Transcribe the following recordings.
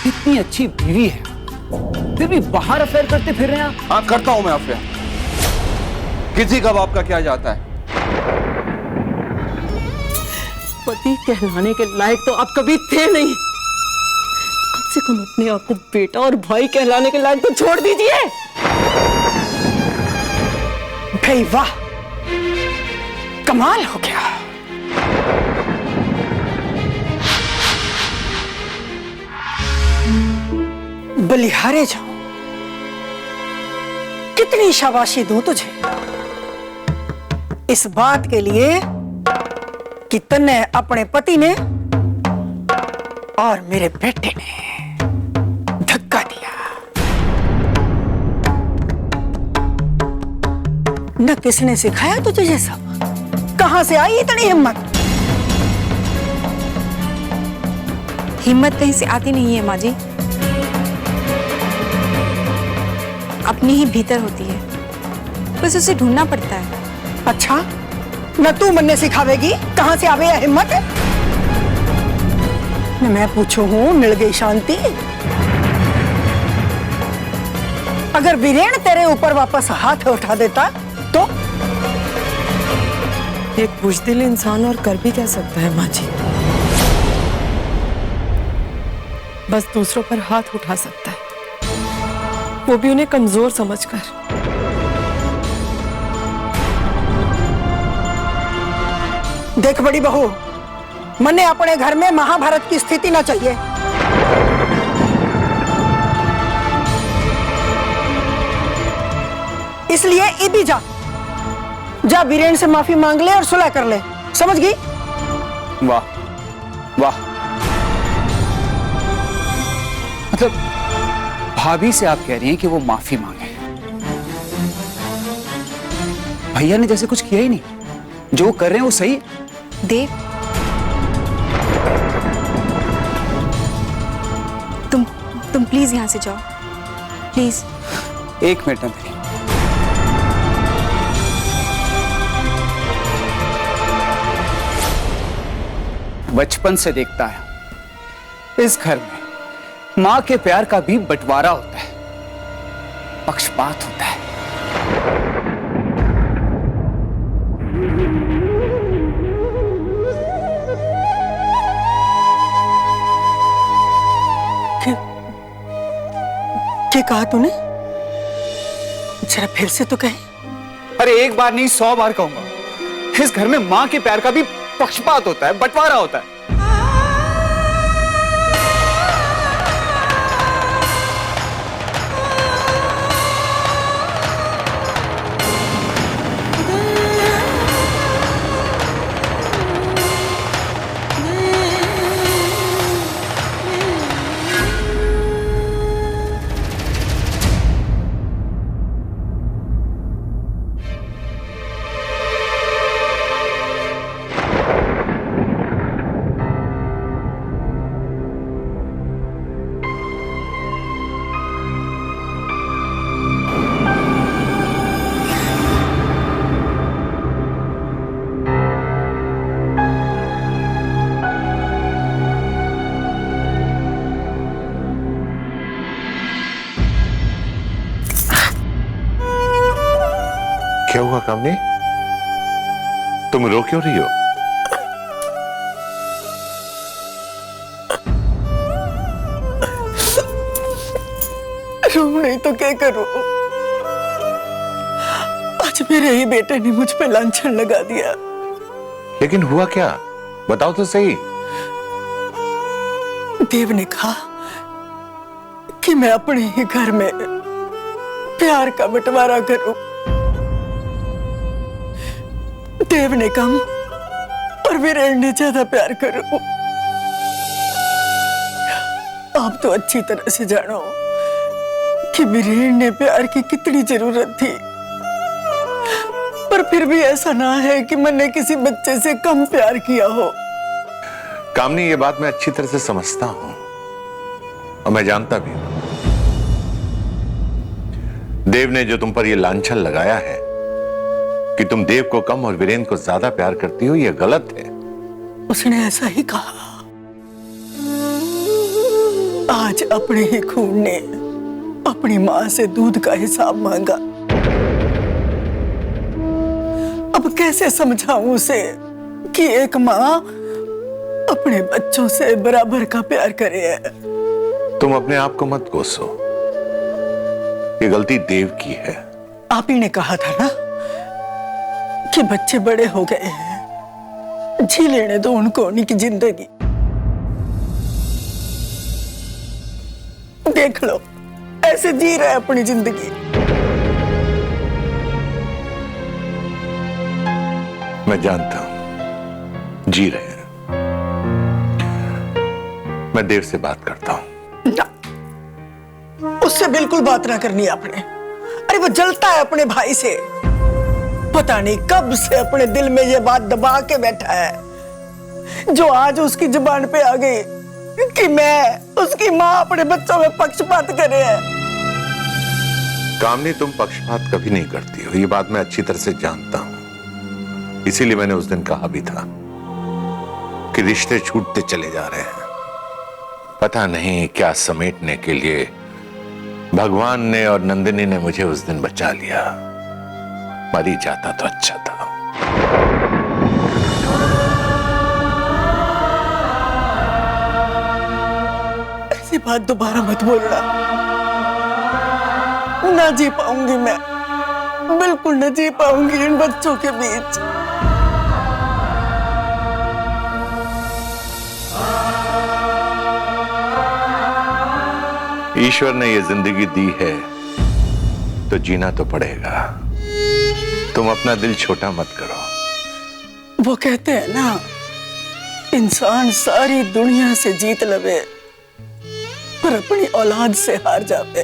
इतनी अच्छी बीवी है फिर भी बाहर अफेयर करते फिर रहे हैं। हाँ करता हूं मैं अफेयर। किसी का बाप का क्या जाता है। पति कहलाने के लायक तो आप कभी थे नहीं। कम से कम अपने आप को बेटा और भाई कहलाने के लायक तो छोड़ दीजिए। भाई वाह, कमाल हो गया। बलिहारे जाओ, कितनी शाबाशी दूं तुझे इस बात के लिए कि तन्ने अपने पति ने और मेरे बेटे ने धक्का दिया। न किसने सिखाया तुझे ये सब? कहां से आई इतनी हिम्मत? हिम्मत कहीं से आती नहीं है माँ जी, अपनी ही भीतर होती है, बस उसे ढूंढना पड़ता है। अच्छा, न तू मन्ने सिखावेगी कहां से आवे यह हिम्मत? न मैं पूछू हूं मिल गई शांति? अगर वीरेन तेरे ऊपर वापस हाथ उठा देता तो? एक बुज़दिल इंसान और कर भी क्या सकता है माँ जी? बस दूसरों पर हाथ उठा सकता है, वो भी उन्हें कमजोर समझकर। देख बड़ी बहू, मन्ने अपने घर में महाभारत की स्थिति ना चाहिए। इसलिए इबी जा वीरेन से माफी मांग ले और सुलह कर ले, समझ गई? वाह वाह, मतलब भाभी से आप कह रही हैं कि वो माफी मांगे। भैया ने जैसे कुछ किया ही नहीं, जो कर रहे हैं वो सही। देव, तुम प्लीज यहां से जाओ, प्लीज। एक मिनट में मेरी, बचपन से देखता है इस घर में मां के प्यार का भी बंटवारा होता है, पक्षपात होता है। क्या कहा तूने? जरा फिर से तो कहे। अरे एक बार नहीं 100 बार कहूंगा, इस घर में मां के प्यार का भी पक्षपात होता है, बंटवारा होता है। क्या हुआ कामनी? तुम रो क्यों रही हो? रो नहीं तो क्या करूं? आज मेरे ही बेटे ने मुझ पे लांछन लगा दिया। लेकिन हुआ क्या? बताओ तो सही। देव ने कहा कि मैं अपने ही घर में प्यार का बंटवारा करूं। देव ने कम और वीरेन ने ज्यादा प्यार करूं। आप तो अच्छी तरह से जानो कि वीरेन ने प्यार की कितनी जरूरत थी, पर फिर भी ऐसा ना है कि मैंने किसी बच्चे से कम प्यार किया हो। कामनी, ये बात मैं अच्छी तरह से समझता हूं और मैं जानता भी हूं। देव ने जो तुम पर यह लांछन लगाया है कि तुम देव को कम और वीरेन को ज्यादा प्यार करती हो, यह गलत है। उसने ऐसा ही कहा। आज अपने ही खून ने अपनी मां से दूध का हिसाब मांगा। अब कैसे समझाऊं उसे कि एक मां अपने बच्चों से बराबर का प्यार करे है। तुम अपने आप को मत कोसो, ये गलती देव की है। आप ही ने कहा था ना कि बच्चे बड़े हो गए हैं, जी लेने दो उनको उनकी जिंदगी। देख लो ऐसे जी रहे अपनी जिंदगी। मैं जानता हूं जी रहे हैं। मैं देव से बात करता हूं। ना, उससे बिल्कुल बात ना करनी आपने। अरे वो जलता है अपने भाई से, पता नहीं कब से अपने दिल में ये बात दबा के बैठा है, जो आज उसकी जुबान पे आ गई कि मैं उसकी मां अपने बच्चों में पक्षपात करे है। कामनी, तुम पक्षपात कभी नहीं करती हो, ये बात मैं अच्छी तरह से जानता हूं। इसीलिए मैंने उस दिन कहा भी था कि रिश्ते छूटते चले जा रहे हैं। पता नहीं क्या समेटने के लिए भगवान ने और नंदिनी ने मुझे उस दिन बचा लिया। मरी जाता तो अच्छा था। ऐसी बात दोबारा मत बोलना। ना जी पाऊंगी मैं, बिल्कुल न जी पाऊंगी इन बच्चों के बीच। ईश्वर ने ये जिंदगी दी है तो जीना तो पड़ेगा। तुम अपना दिल छोटा मत करो। वो कहते हैं ना, इंसान सारी दुनिया से जीत लवे पर अपनी औलाद से हार जावे।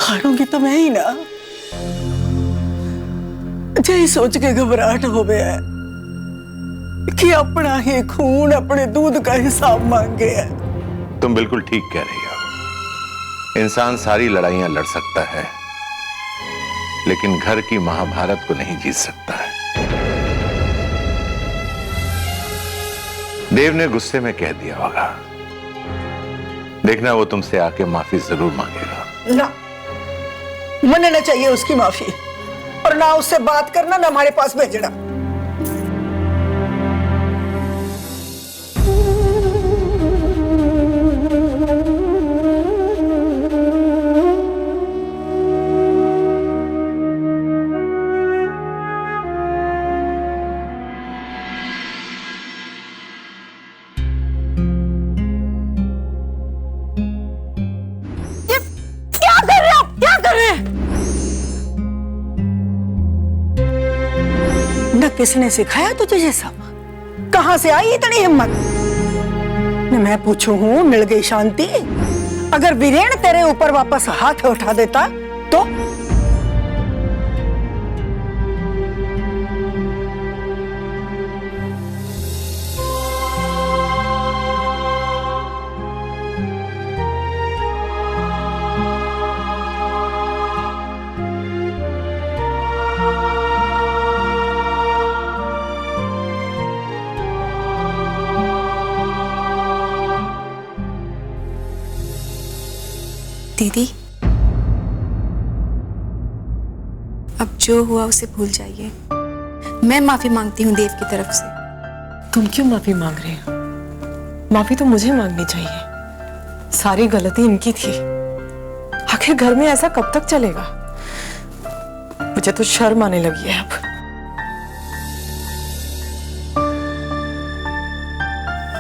हारूंगी तो मैं ही ना। यही सोच के घबराहट हो गया है कि अपना ही खून अपने दूध का हिसाब मांगे है। तुम बिल्कुल ठीक कह रही हो। इंसान सारी लड़ाइयां लड़ सकता है, लेकिन घर की महाभारत को नहीं जीत सकता है। देव ने गुस्से में कह दिया होगा। देखना वो तुमसे आके माफी जरूर मांगेगा। ना, मने ना चाहिए उसकी माफी, और ना उससे बात करना, ना हमारे पास भेजना। न किसने सिखाया तुझे ये सब? कहां से आई इतनी हिम्मत? न मैं पूछू हूं, मिल गई शांति? अगर वीरेन तेरे ऊपर वापस हाथ उठा देता तो? दीदी, अब जो हुआ उसे भूल जाइए। मैं माफी मांगती हूँ देव की तरफ से। तुम क्यों माफी मांग रहे हो? माफी तो मुझे मांगनी चाहिए। सारी गलती इनकी थी। आखिर घर में ऐसा कब तक चलेगा? मुझे तो शर्म आने लगी है अब।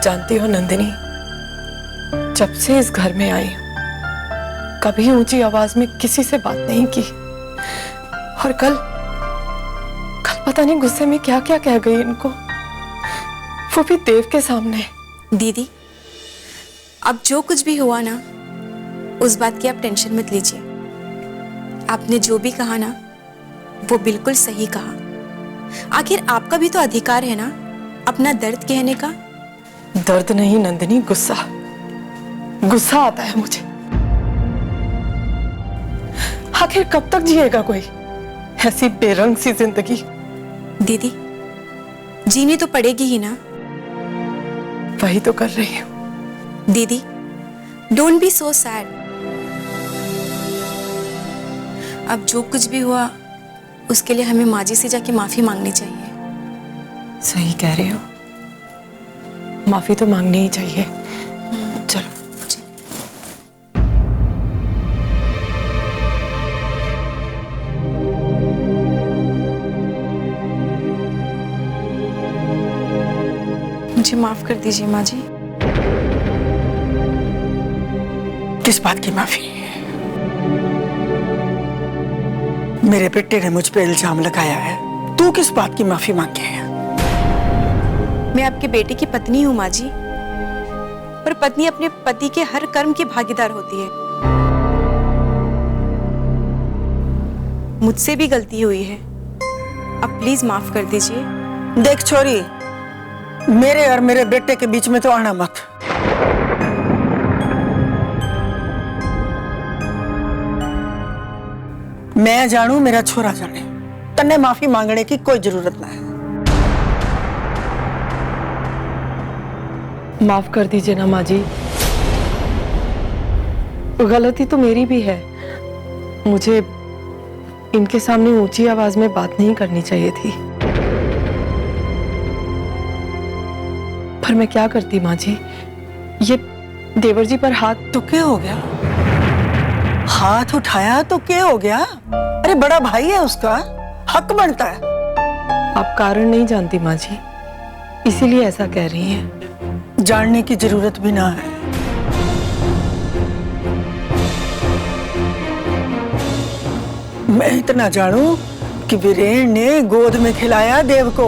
जानती हो नंदिनी, जब से इस घर में आई कभी ऊंची आवाज में किसी से बात नहीं की, और कल पता नहीं गुस्से में क्या क्या कह गई इनको, वो भी देव के सामने। दीदी, अब जो कुछ भी हुआ ना, उस बात की आप टेंशन मत लीजिए। आपने जो भी कहा ना, वो बिल्कुल सही कहा। आखिर आपका भी तो अधिकार है ना अपना दर्द कहने का। दर्द नहीं नंदिनी, गुस्सा। गुस्सा आता है मुझे। आखिर कब तक जिएगा कोई ऐसी बेरंग सी जिंदगी? दीदी, जीनी तो पड़ेगी ही ना। वही तो कर रही हूँ। दीदी, डोंट बी सो सैड। अब जो कुछ भी हुआ उसके लिए हमें माँ जी से जाके माफी मांगनी चाहिए। सही कह रही हो, माफी तो मांगनी ही चाहिए। चलो। मुझे माफ कर दीजिए माँ जी। किस बात की माफी? मेरे बेटे ने मुझ पे इल्जाम लगाया है, तू किस बात की माफी मांगे है? मैं आपके बेटे की पत्नी हूँ माँ जी, पर पत्नी अपने पति के हर कर्म की भागीदार होती है। मुझसे भी गलती हुई है, अब प्लीज माफ कर दीजिए। देख छोरी, मेरे और मेरे बेटे के बीच में तो आना मत। मैं जानू, मेरा छोरा जाने, तन्ने माफी मांगने की कोई जरूरत ना है। माफ कर दीजिए ना माँ जी, गलती तो मेरी भी है। मुझे इनके सामने ऊंची आवाज में बात नहीं करनी चाहिए थी, पर मैं क्या करती माँ जी। ये देवर जी पर हाथ तो क्या हो गया? हाथ उठाया तो क्या हो गया? अरे बड़ा भाई है, उसका हक बनता है। आप कारण नहीं जानती माँ जी, इसीलिए ऐसा कह रही हैं। जानने की जरूरत भी ना है। मैं इतना जानू कि वीरेन ने गोद में खिलाया देव को,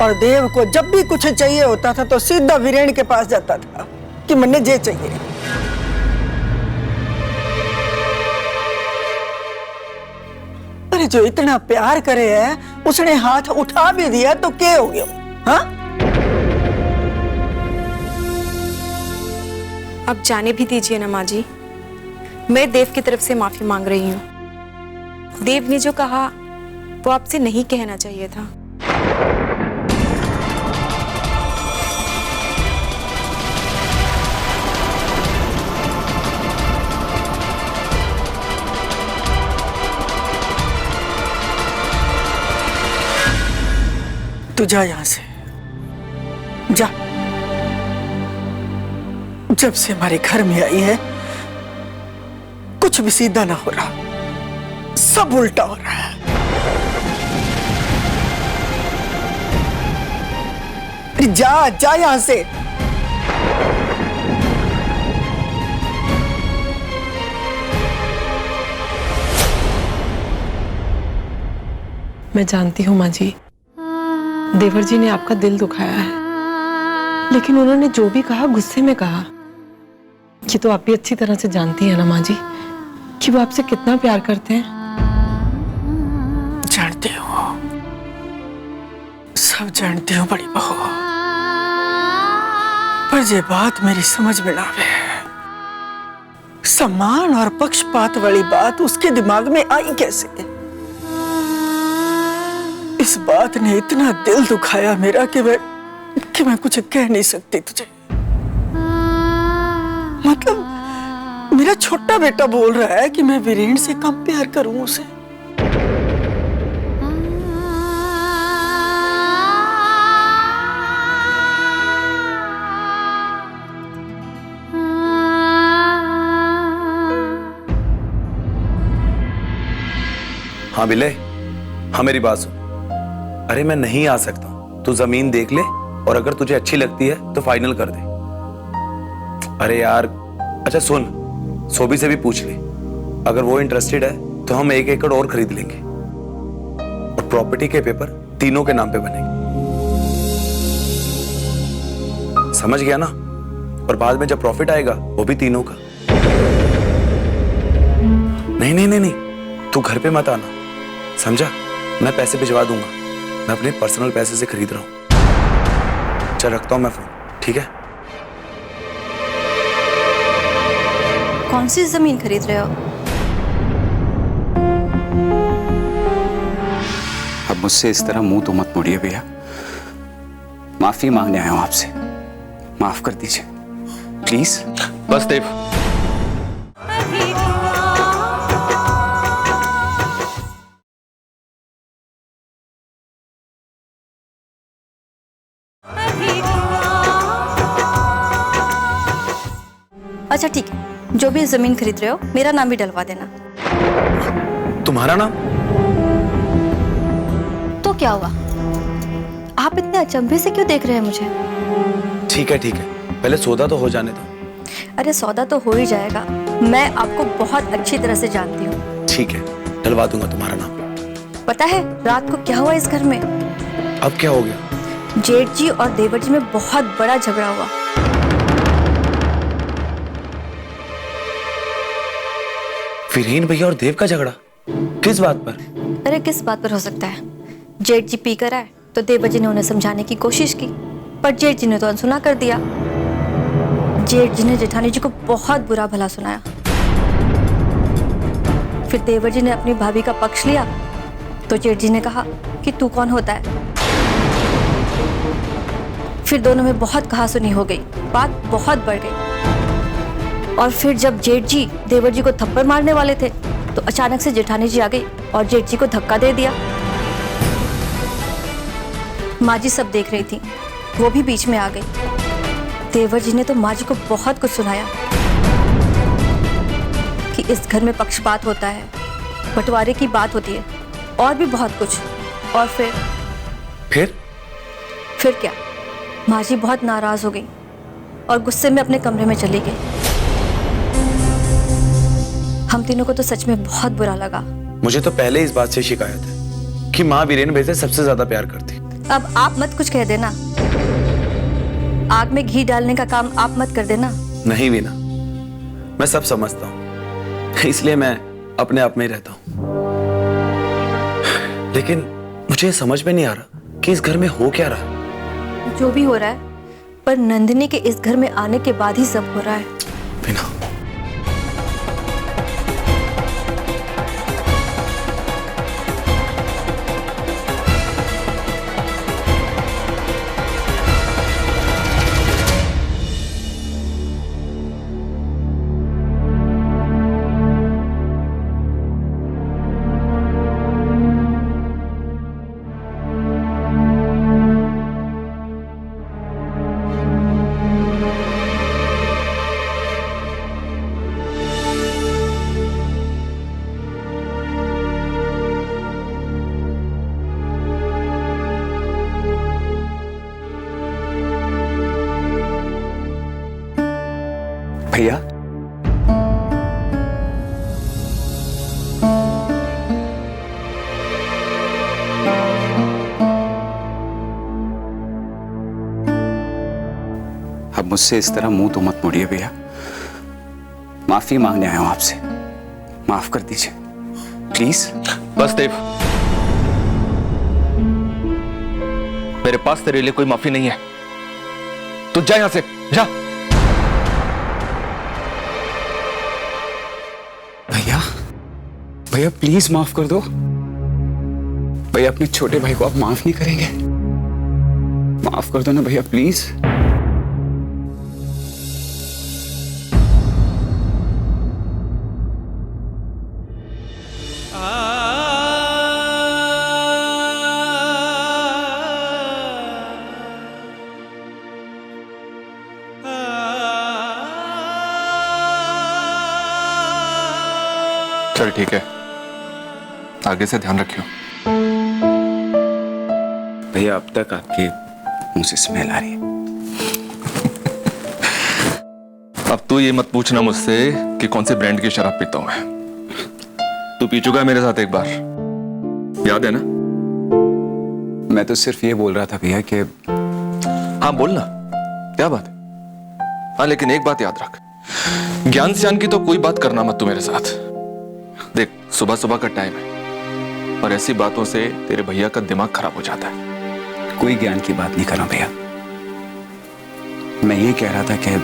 और देव को जब भी कुछ चाहिए होता था तो सीधा वीरेन के पास जाता था कि मन्ने जे चाहिए। अरे जो इतना प्यार करे है, उसने हाथ उठा भी दिया तो क्या हो गया? हाँ? अब जाने भी दीजिए ना माँ जी, मैं देव की तरफ से माफी मांग रही हूँ। देव ने जो कहा वो आपसे नहीं कहना चाहिए था। तू जा यहां से, जा। जब से हमारे घर में आई है कुछ भी सीधा ना हो रहा, सब उल्टा हो रहा है। अरे जा जा यहां से। मैं जानती हूँ माँ जी, देवर जी ने आपका दिल दुखाया है, लेकिन उन्होंने जो भी कहा गुस्से में कहा। ये तो आप भी अच्छी तरह से जानती हैं ना माँ जी कि वो आपसे कितना प्यार करते हैं। जानती हूँ, सब जानती हूँ बड़ी बहू, पर ये बात मेरी समझ में ना आवे। सम्मान और पक्षपात वाली बात उसके दिमाग में आई कैसे? इस बात ने इतना दिल दुखाया मेरा कि मैं कुछ कह नहीं सकती तुझे। मतलब मेरा छोटा बेटा बोल रहा है कि मैं वीरेन से कम प्यार करूं उसे। हाँ बिले, हाँ मेरी बात सुन। अरे मैं नहीं आ सकता, तू जमीन देख ले और अगर तुझे अच्छी लगती है तो फाइनल कर दे। अरे यार, अच्छा सुन, सोबी से भी पूछ ले, अगर वो इंटरेस्टेड है तो हम 1 एकड़ और खरीद लेंगे और प्रॉपर्टी के पेपर तीनों के नाम पे बनेंगे। समझ गया ना? और बाद में जब प्रॉफिट आएगा वो भी तीनों का। नहीं नहीं नहीं नहीं, तू घर पे मत आना, समझा? मैं पैसे भिजवा दूंगा, मैं अपने पर्सनल पैसे से खरीद रहा हूं। चल रखता हूं मैं फोन, ठीक है? कौन सी जमीन खरीद रहे हो? अब मुझसे इस तरह मुंह तो मत मोड़िए भैया। माफी मांगने आया हूं आपसे, माफ कर दीजिए प्लीज। बस देव, अच्छा ठीक है, जो भी जमीन खरीद रहे हो मेरा नाम भी डलवा देना। तुम्हारा नाम? तो क्या हुआ, आप इतने अचंभे से क्यों देख रहे हैं मुझे? ठीक है, पहले सौदा तो हो जाने दो। अरे सौदा तो हो ही जाएगा, मैं आपको बहुत अच्छी तरह से जानती हूँ। ठीक है, डलवा दूंगा तुम्हारा नाम। पता है रात को क्या हुआ इस घर में? अब क्या हो गया? जेठ जी और देवर जी में बहुत बड़ा झगड़ा हुआ। वीरेन भैया और देव का झगड़ा? किस बात पर? अरे किस बात पर हो सकता है? जेठ जी पी कर आए तो देवर जी ने उन्हें समझाने की कोशिश की, पर जेठ जी ने तो अनसुना कर दिया। जेठ जी ने जेठानी जी को बहुत बुरा भला सुनाया। फिर देवर जी ने अपनी भाभी का पक्ष लिया तो जेठ जी ने कहा कि तू कौन होता है। फिर दोनों में बहुत कहासुनी हो गई, बात बहुत बढ़ गई। और फिर जब जेठ जी देवर जी को थप्पड़ मारने वाले थे तो अचानक से जेठानी जी आ गई और जेठ जी को धक्का दे दिया। माँ जी सब देख रही थी, वो भी बीच में आ गई। देवर जी ने तो माँ जी को बहुत कुछ सुनाया कि इस घर में पक्षपात होता है, बंटवारे की बात होती है और भी बहुत कुछ। और फिर क्या, माँ जी बहुत नाराज हो गई और गुस्से में अपने कमरे में चली गई। हम तीनों को तो सच में बहुत बुरा लगा। मुझे तो पहले इस बात से शिकायत है कि माँ वीरेन भैया से सबसे ज्यादा प्यार करती। अब आप मत कुछ कह देना, आग में घी डालने का काम आप मत कर देना। नहीं वीना, मैं सब समझता हूँ, इसलिए मैं अपने आप में ही रहता हूँ। लेकिन मुझे समझ में नहीं आ रहा कि इस घर में हो क्या रहा है। जो भी हो रहा है, पर नंदिनी के इस घर में आने के बाद ही सब हो रहा है। वीना, भैया अब मुझसे इस तरह मुंह तो मत मोड़िए भैया। माफी मांगने आया हूं आपसे, माफ कर दीजिए प्लीज। बस देव, मेरे पास तेरे लिए कोई माफी नहीं है। तू जा यहां से, जा। भैया प्लीज माफ कर दो। भैया अपने छोटे भाई को आप माफ नहीं करेंगे? माफ कर दो ना भैया प्लीज। चल ठीक है, आगे से ध्यान रखियो। भैया अब तक आपके मुंह से स्मेल आ रही है। अब तू ये मत पूछना मुझसे कि कौन से ब्रांड की शराब पीता हूं मैं। तू पी चुका है मेरे साथ एक बार, याद है ना? मैं तो सिर्फ ये बोल रहा था भैया कि हाँ बोलना, क्या बात है। हाँ लेकिन एक बात याद रख, ज्ञान स्यान की तो कोई बात करना मत तू मेरे साथ। देख सुबह सुबह का टाइम है और ऐसी बातों से तेरे भैया का दिमाग खराब हो जाता है। कोई ज्ञान की बात नहीं कर रहा भैया, मैं ये कह रहा था कि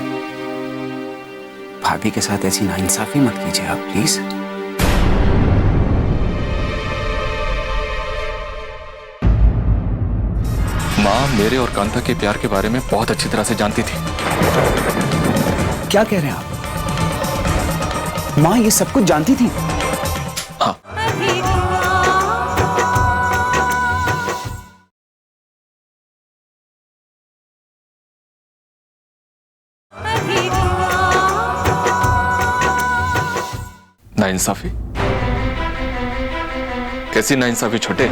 भाभी के साथ ऐसी नाइंसाफी मत कीजिए आप प्लीज। माँ मेरे और कांता के प्यार के बारे में बहुत अच्छी तरह से जानती थी। क्या कह रहे हैं आप? माँ ये सब कुछ जानती थी? हाँ। नाइंसाफी? कैसी नाइंसाफी छोटे?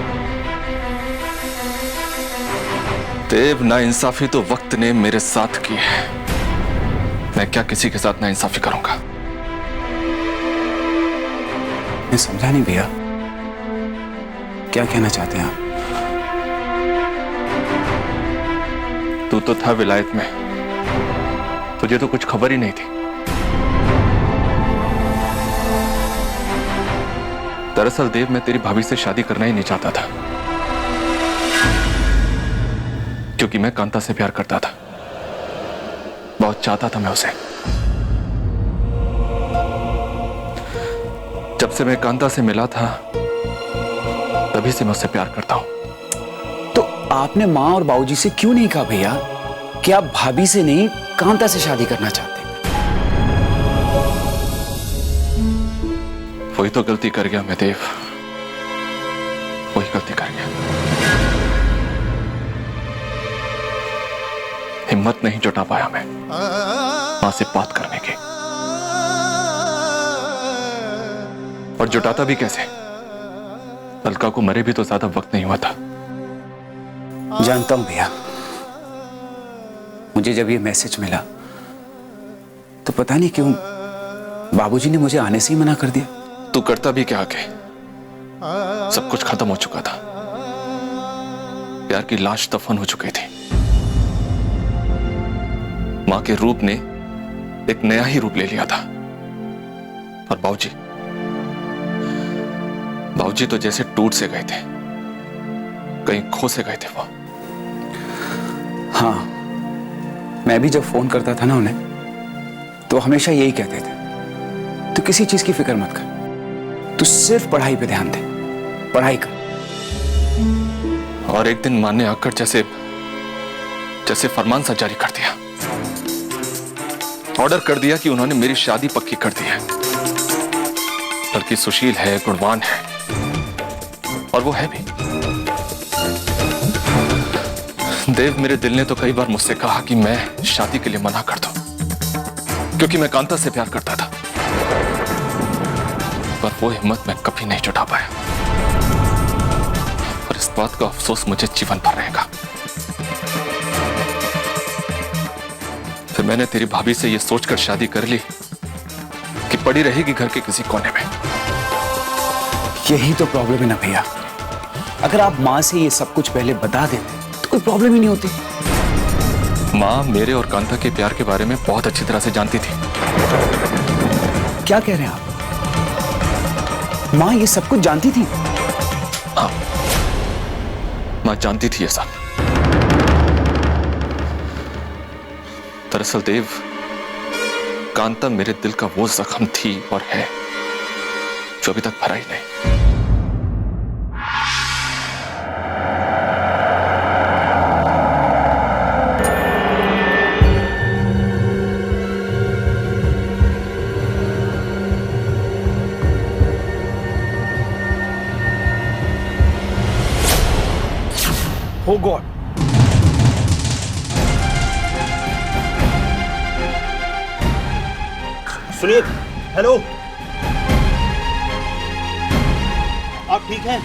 देव, नाइंसाफी तो वक्त ने मेरे साथ की है। मैं क्या किसी के साथ नाइंसाफी करूंगा? मैं समझा नहीं भैया, क्या कहना चाहते हैं आप? तू तो था विलायत में, तुझे तो कुछ खबर ही नहीं थी। दरअसल देव, मैं तेरी भाभी से शादी करना ही नहीं चाहता था, क्योंकि मैं कांता से प्यार करता था। बहुत चाहता था मैं उसे। जब से मैं कांता से मिला था, तभी से मैं उससे प्यार करता हूं। तो आपने माँ और बाबूजी से क्यों नहीं कहा भैया कि आप भाभी से नहीं कांता से शादी करना चाहते? वही तो गलती कर गया मैं देव, वही गलती कर गया। हिम्मत नहीं जुटा पाया मैं मां से बात करने की। और जुटाता भी कैसे? अलका को मरे भी तो ज्यादा वक्त नहीं हुआ था। जानता हूं भैया, मुझे जब ये मैसेज मिला तो पता नहीं क्यों बाबूजी ने मुझे आने से ही मना कर दिया। तू करता भी क्या आगे? सब कुछ खत्म हो चुका था। प्यार की लाश दफन हो चुकी थी। मां के रूप ने एक नया ही रूप ले लिया था। और बाबूजी तो जैसे टूट से गए थे, कहीं खो से गए थे वो। हाँ, मैं भी जब फोन करता था ना उन्हें, तो हमेशा यही कहते थे, तू किसी चीज की फिक्र मत कर, तू सिर्फ पढ़ाई पे ध्यान दे, पढ़ाई कर। और एक दिन मां ने आकर जैसे फरमान सा जारी कर दिया। ऑर्डर कर दिया कि उन्होंने मेरी शादी पक्की कर दी है। लड़की सुशील है, गुणवान है, और वो है भी। देव, मेरे दिल ने तो कई बार मुझसे कहा कि मैं शादी के लिए मना कर दूं, क्योंकि मैं कांता से प्यार करता था। पर वो हिम्मत मैं कभी नहीं जुटा पाया, और इस बात का अफसोस मुझे जीवन भर रहेगा। फिर मैंने तेरी भाभी से यह सोचकर शादी कर ली कि पड़ी रहेगी घर के किसी कोने में। यही तो प्रॉब्लम है ना भैया, अगर आप माँ से ये सब कुछ पहले बता देते तो कोई प्रॉब्लम ही नहीं होती। माँ मेरे और कांता के प्यार के बारे में बहुत अच्छी तरह से जानती थी। क्या कह रहे हैं आप? माँ ये सब कुछ जानती थी? हाँ, माँ जानती थी ये सब। दरअसल देव, कांता मेरे दिल का वो जख्म थी और है जो अभी तक भरा ही नहीं। Oh God! सुनिए, हेलो, आप ठीक हैं?